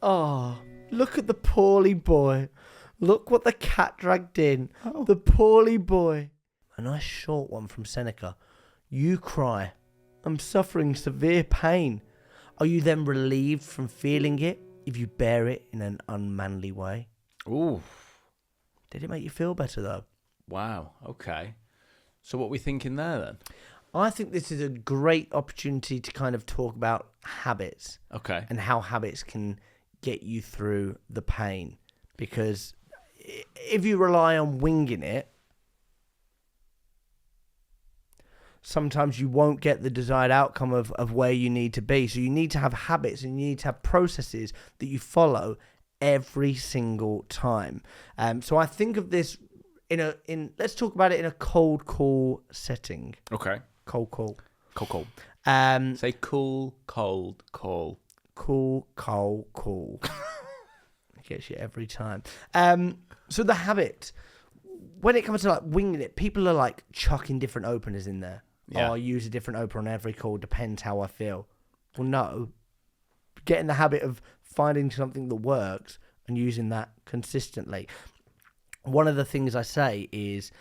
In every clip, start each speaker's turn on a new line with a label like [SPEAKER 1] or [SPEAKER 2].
[SPEAKER 1] Oh, look at the poorly boy. Look what the cat dragged in.
[SPEAKER 2] Oh.
[SPEAKER 1] The poorly boy. A nice short one from Seneca. You cry. I'm suffering severe pain. Are you then relieved from feeling it if you bear it in an unmanly way?
[SPEAKER 2] Ooh.
[SPEAKER 1] Did it make you feel better though?
[SPEAKER 2] Wow. Okay. So what are we thinking there then?
[SPEAKER 1] I think this is a great opportunity to kind of talk about habits.
[SPEAKER 2] Okay.
[SPEAKER 1] And how habits can get you through the pain. Because if you rely on winging it, sometimes you won't get the desired outcome of where you need to be. So you need to have habits and you need to have processes that you follow every single time. So I think of this let's talk about it in a cold call setting.
[SPEAKER 2] Okay.
[SPEAKER 1] Cold call.
[SPEAKER 2] Cold. Say cool, cold, call.
[SPEAKER 1] Cool, cold, cool. Gets you every time. So the habit, when it comes to like winging it, people are like chucking different openers in there.
[SPEAKER 2] Yeah.
[SPEAKER 1] Oh, I use a different opener on every call. Depends how I feel. Well, no. Get in the habit of finding something that works and using that consistently. One of the things I say is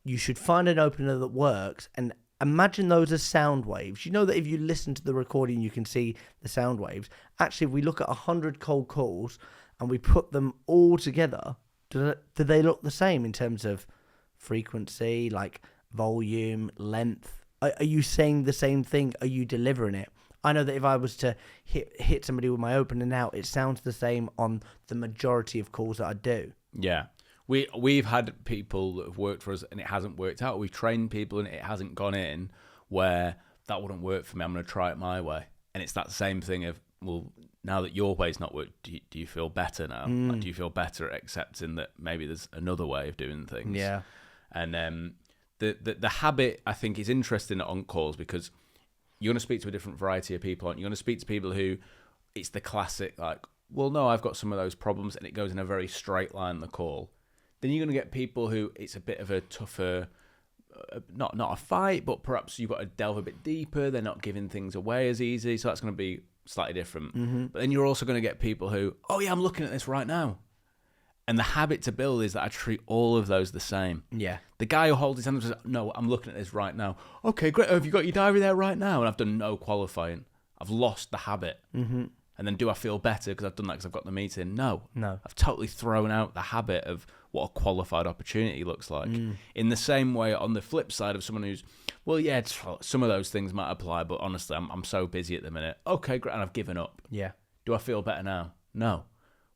[SPEAKER 1] you should find an opener that works and imagine those as sound waves. You know that if you listen to the recording, you can see the sound waves. Actually, if we look at 100 cold calls and we put them all together, do they look the same in terms of frequency, like volume, length? Are you saying the same thing? Are you delivering it? I know that if I was to hit somebody with my opener now, it sounds the same on the majority of calls that I do.
[SPEAKER 2] Yeah. We've had people that have worked for us and it hasn't worked out. We've trained people and it hasn't gone in where that wouldn't work for me. I'm going to try it my way. And it's that same thing of, well, now that your way's not worked, do you feel better now? Like, do you feel better at accepting that maybe there's another way of doing things?
[SPEAKER 1] Yeah.
[SPEAKER 2] And the habit, I think, is interesting on calls because you're going to speak to a different variety of people, aren't you? You're going to speak to people who, it's the classic, like, well, no, I've got some of those problems, and it goes in a very straight line, the call. Then you're going to get people who it's a bit of a tougher, not a fight, but perhaps you've got to delve a bit deeper. They're not giving things away as easy, so that's going to be slightly different. Mm-hmm. But then you're also going to get people who, oh yeah, I'm looking at this right now. And the habit to build is that I treat all of those the same. Yeah. The guy who holds his hand and says, no, I'm looking at this right now. Okay, great. Have you got your diary there right now? And I've done no qualifying. I've lost the habit. Mm-hmm. And then do I feel better because I've done that because I've got the meeting? No. I've totally thrown out the habit of what a qualified opportunity looks like. In the same way, on the flip side of someone who's, well, yeah, some of those things might apply, but honestly, I'm so busy at the minute. Okay, great. And I've given up. Yeah. Do I feel better now? No.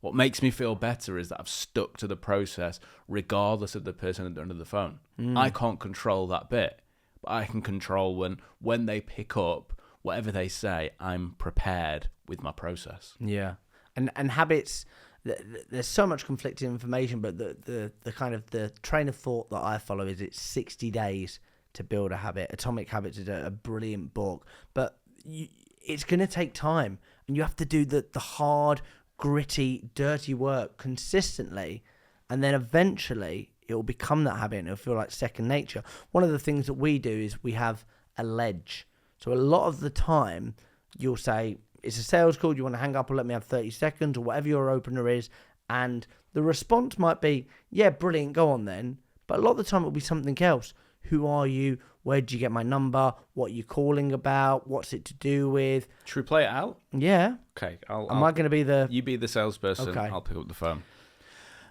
[SPEAKER 2] What makes me feel better is that I've stuck to the process regardless of the person under the phone. I can't control that bit, but I can control when they pick up whatever they say, I'm prepared with my process. Yeah.
[SPEAKER 1] And habits, there's so much conflicting information, but the kind of the train of thought that I follow is it's 60 days to build a habit. Atomic Habits is a brilliant book, but it's going to take time, and you have to do the hard, gritty, dirty work consistently, and then eventually it will become that habit and it'll feel like second nature. One of the things that we do is we have a ledge. So a lot of the time you'll say, it's a sales call, you want to hang up or let me have 30 seconds or whatever your opener is, and the response might be, yeah, brilliant, go on then. But a lot of the time it'll be something else. Who are you? Where did you get my number? What are you calling about? What's it to do with?
[SPEAKER 2] Should we play it out?
[SPEAKER 1] Yeah.
[SPEAKER 2] Okay.
[SPEAKER 1] Am I going to be the...
[SPEAKER 2] You be the salesperson.
[SPEAKER 1] Okay.
[SPEAKER 2] I'll pick up the phone.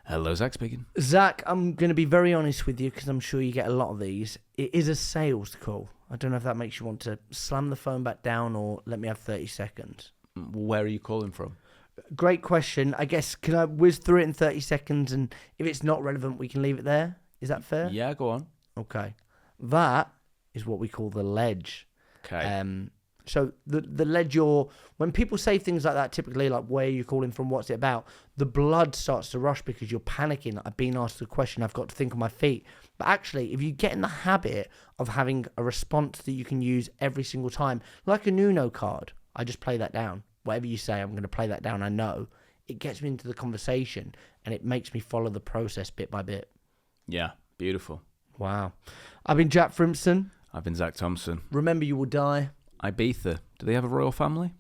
[SPEAKER 2] Hello, Zach speaking.
[SPEAKER 1] Zach, I'm going to be very honest with you because I'm sure you get a lot of these. It is a sales call. I don't know if that makes you want to slam the phone back down or let me have 30 seconds.
[SPEAKER 2] Where are you calling from?
[SPEAKER 1] Great question. I guess, can I whiz through it in 30 seconds, and if it's not relevant, we can leave it there? Is that fair?
[SPEAKER 2] Yeah, go on.
[SPEAKER 1] Okay. That is what we call the ledge.
[SPEAKER 2] Okay.
[SPEAKER 1] So the ledge, when people say things like that, typically like, where are you calling from, what's it about, the blood starts to rush because you're panicking. I've been asked a question, I've got to think on my feet. But actually, if you get in the habit of having a response that you can use every single time, like an Uno card, I just play that down. Whatever you say, I'm going to play that down. I know. It gets me into the conversation and it makes me follow the process bit by bit.
[SPEAKER 2] Yeah, beautiful.
[SPEAKER 1] Wow. I've been Jack Frimson.
[SPEAKER 2] I've been Zach Thompson.
[SPEAKER 1] Remember, you will die.
[SPEAKER 2] Ibiza. Do they have a royal family?